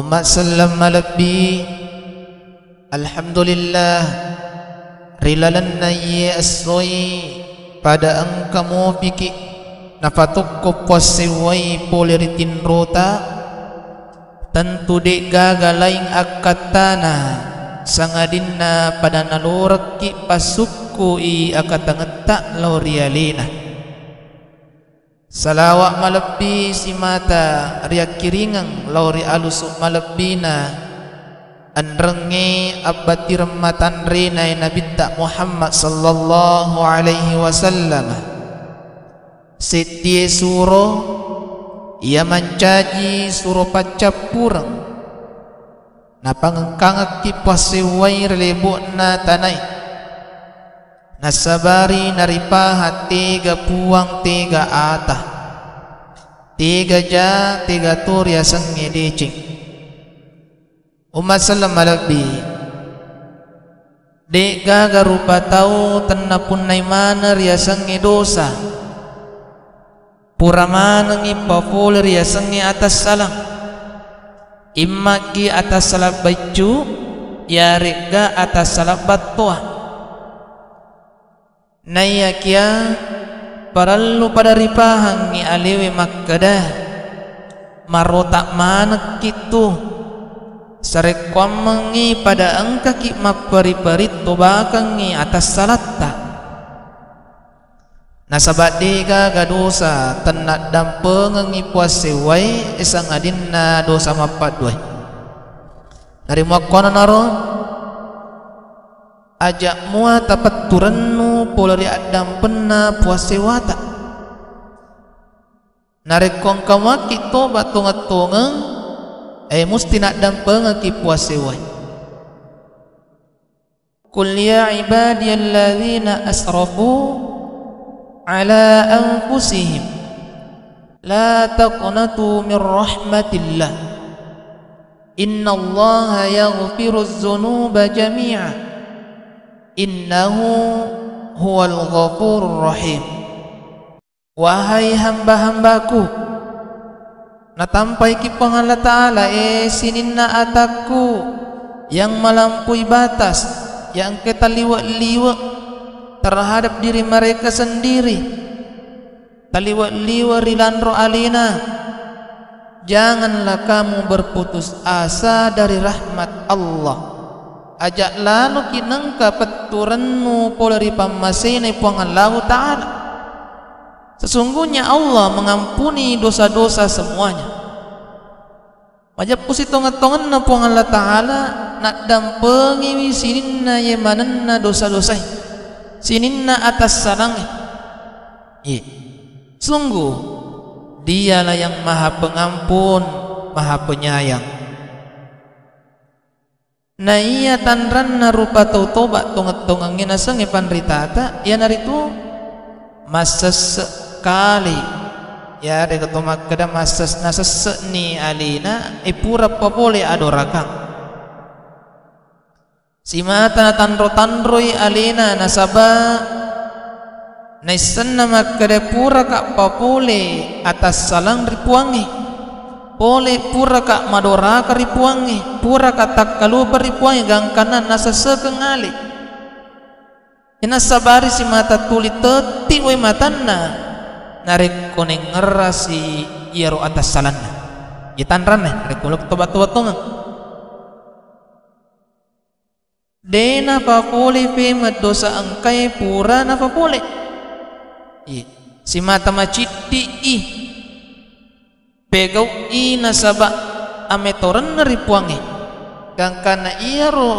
Umat salam malabbi Alhamdulillah rilalan nayi asoi pada angkamu pikir nafatuk ko posiwai poliritin rota tentu dek gagalaing akatana sangadinna pada nalurki pasukku i akatangetak laurialina salawat malabbi si mata riak kiringang lauri alusuk malabbina anrengi abati rematan rina nabitta Muhammad sallallahu alaihi wasallam setie suro ia mencaji suro pacapurang napangengkang kipasewai relebuk na tanai nasabari naripahat tiga puang tiga atah tiga ja tiga tur ya sengi dicing umat salam malabbi dek gaga rupa tau tenapun naimana ria sengi dosa puramana ngipaful ria sengi atas salam imaki atas salab baju ya rega atas salab batuah naya kia parallu pada ripahang ni aliwi makkadah marotak manak kitu sarekwam mengi pada angka ki mapari-pari tobakang ni atas salatta nasabat diga gadosa tenak dampeng ngi puasewai isang adinna dosa mapadwai dari makona naro ajak mua tapat turennu polari adam penna puasewata narekong kamaki tobat tungat-tungeng musti nak dampeng ki puasewai kul ya ibadiyalladzina asrafu ala anfusihim la taqnatu min rahmatillah innallaha yaghfiruz dzunuba jami'a innahu huwal ghafurur rahim wahai hamba-hambaku natampai ki Allah Ta'ala sininna ataku yang melampaui batas yang ketaliwat-liwat terhadap diri mereka sendiri taliwat-liwat rilanro alina janganlah kamu berputus asa dari rahmat Allah ajak lalu kinangka peturanmu polari pamasini puang Allah Ta'ala sesungguhnya Allah mengampuni dosa-dosa semuanya majap pusi tongan-tongan na puang Allah Ta'ala nak dampengi sininna yemananna dosa-dosa sininna atas sarangi sungguh dialah yang maha pengampun maha penyayang na iya tanran na rupa tau tobat tongat-tongangin asang panritata ya naritu masa sekali ya de ketomak kada masa nasa ni alina pura pa boleh adorakang si mata tanro-tanroi alina nasaba naisan nama kada pura ka pa boleh atas salang ripuangi boleh pura ka madora ka ripuangi pura ka takkalu ripuangi gang kanan nasa sekengali ina sabari si mata tuli teti way matanna narik kuning ngerasi iaro atas salanna itanran narik kuluk tobat-tobat tunga dena pa boleh pemat dosa angkai pura na pa boleh si mata maciti pegau nasaba ametoran ripuangi gang kana iaro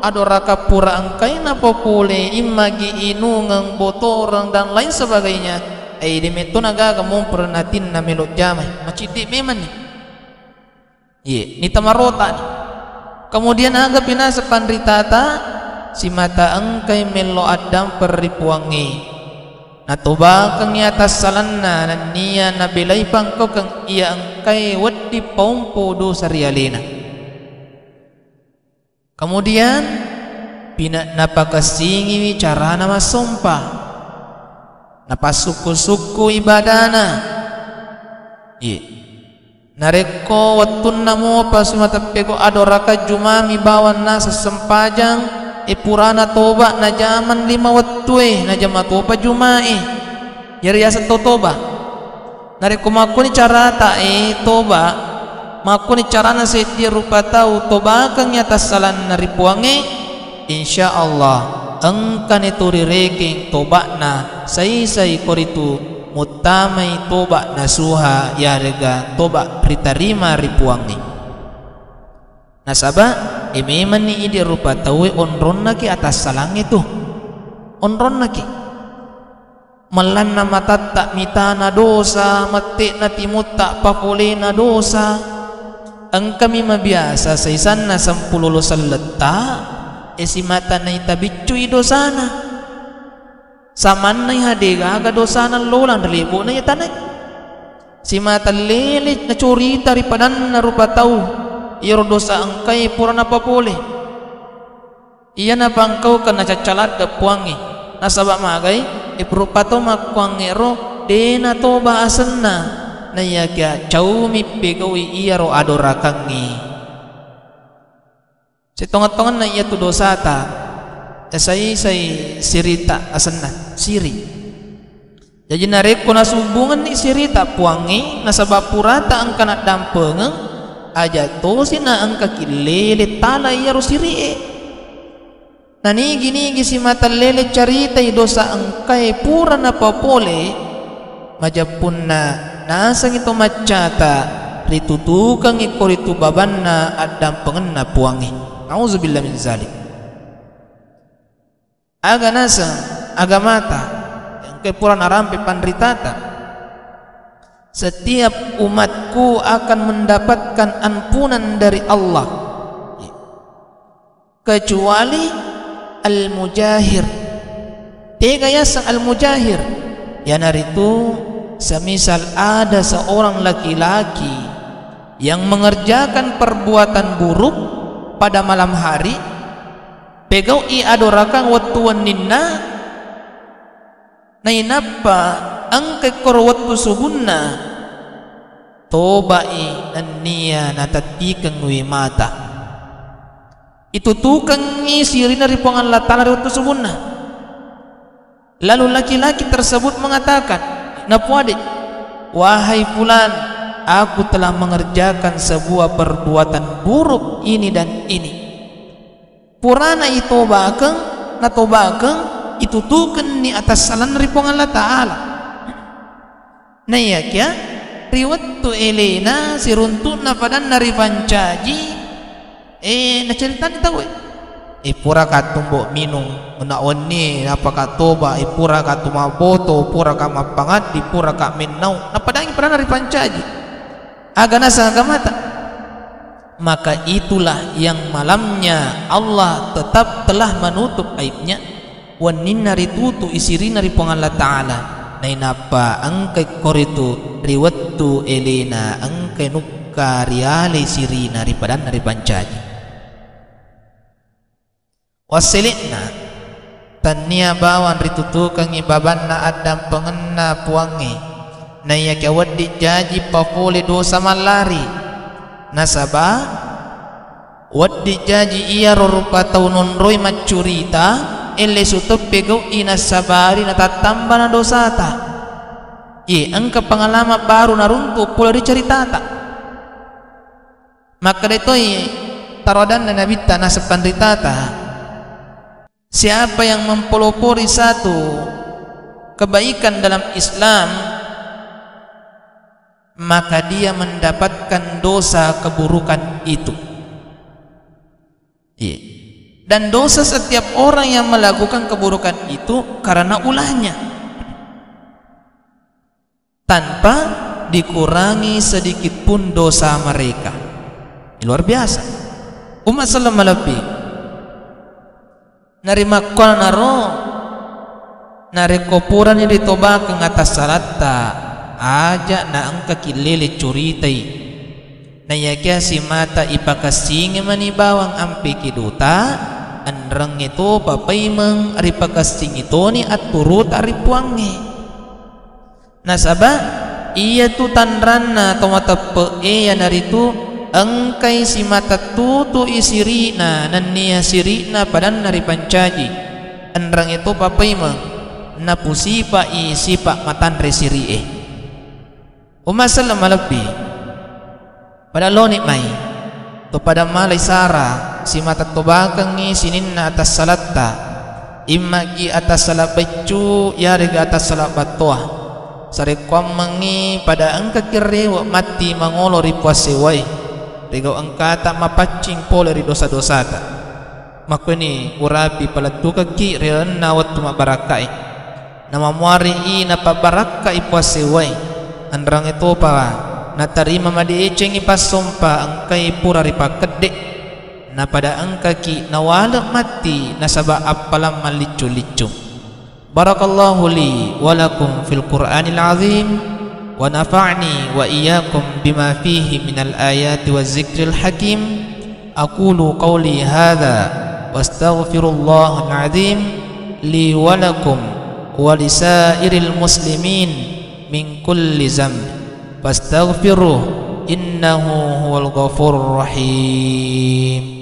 adoraka pura angkai na popule imagi inungang botorang dan lain sebagainya di meto naga kamu pernatin na melot jamai maciti memang ni tamarota ni kemudian aga pinasa pandritata si mata angkai melo adam peripuangi natuba kang atas salanna nan niya nabilay pangko kang iya angkay waddi paumpo do sa rialina kemudian napakasingi cara nama sumpah napasuku-suku ibadana nareko wattun namo pas matapego adoraka jumami bawan na sa sempajang purana toba na jaman 5 wattu na jama toba jumai yari asa toba nareko makuni carata toba makuni carana setia rupa tau toba kang atas salan naripuange insyaallah engkan itu rireking toba na sai koritu mutamai toba nasuha yarga toba ritarima ripuangi nasaba imeman ni ide rupa tawe onron naki atas salang itu onron naki melanna matatta mitana dosa mati na timutta papole na dosa ang kami mabiasa sa isan na 10 salata esimata na itabitsuy dosana saman na ihadiga aga dosa ng lolang dalibo na yatanay si mata lilit na curita ripadan na rupataw iro dosa ang kay pura na papuli iya na bangkaw ka nacacalat da puwangi nasaba magay iprupato makwangero de na to baasan na nayagya chawmi pegawi iya ro adorakangi si tongat-tongan na iya to dosa ta say sirita asan na siri jadi nareko na subungan ni sirita puangi nasabapurata ang kanat dampengang aja to sina ang kakilele tala iya ro siri nanigi si mata lele carita dosa ang kay pura na papole majapun na nasang ito macata ritutukang ikoritu baban na at dampengan na puangi auzubillah min zalik aga nasa agamata yang kay pura narampi panritata setiap umatku akan mendapatkan ampunan dari Allah kecuali al-mujahir tiga yasang al-mujahir yan itu semisal ada seorang laki-laki yang mengerjakan perbuatan buruk pada malam hari pegaw adorakang wattuan ninna nainapa ang kekorwat suhunna tobai naniya natatikang mata itu tukang siri na ripuangan latala wattu suhunna lalu laki-laki tersebut mengatakan napuade wahai fulan aku telah mengerjakan sebuah perbuatan buruk ini dan ini purana itobakeng natobakeng itutukan ni atas salan ripong Allah Ta'ala nayak ya riwat tu elena siruntun na padan na ripancaji nacerita ni tahu pura katumbo minung unawan ni napakatoba pura katumaboto pura kamapangat di pura kaminaw napadangi pernah na ripancaji aga nasa agamata maka itulah yang malamnya Allah tetap telah menutup aibnya wanin naritutu isiri naripong Allah Ta'ala nainapa angkay koritu riwattu elena angkay nukka riale siri naripadan naripancaji wasilikna tanya bawan ritutukang ibaban na adam pengenna puangi nayakawad di jaji papole dosa malari nasaba waddi jaji iya rupa taunon roy macurita ele sutop pegaw inasabari natatamba na dosata ang kapangalaman baru naruntu pula diceritata maka dito'y tarodan na nabita nasa pandritata siapa yang mempelopori satu kebaikan dalam Islam maka dia mendapatkan dosa keburukan itu dan dosa setiap orang yang melakukan keburukan itu karena ulahnya tanpa dikurangi sedikit pun dosa mereka luar biasa umat salam lebih narima kol naro narikopuran yang ditobak ke atas salata aja na ang kakilili curitai nayakya si mata ipakasing manibawang ampi kiduta anrang ito papaymang aripakasing ito ni at turut aripuangi nasaba iya tu tanranna atau matape iya naritu engkai si mata tu isirina nan niya sirina padan nari pancaji anrang itu papai mang napusipa isipa matan resiri umasalam malabbi pada lonik mai to pada malay sara si mata to bakangi sinin na atas salatta imagi atas salat baccu yari atas salat batuah sarekwam mangi pada angka kiri wa mati mangolo ripuasewai rigaw angka tak mapacing pole ri dosa-dosa ta makweni urapi palatu kaki rian nawat mabarakai nama muari na pabarakai puasewai andrang itu pa natarima madi eceng ipasompa angkai pura ripakedek na pada angka ki nawala mati nasaba apalam malicu-licu. Barakallahu li wa lakum fil Qur'anil azim wa nafa'ni wa iyyakum bima fihi minal ayati waz zikril hakim. Aqulu qawli hadha wastaghfirullahal azim li wa lakum wa lisairil muslimin min kulli zamb fastaghfiruh innahu huwal ghafurur rahim.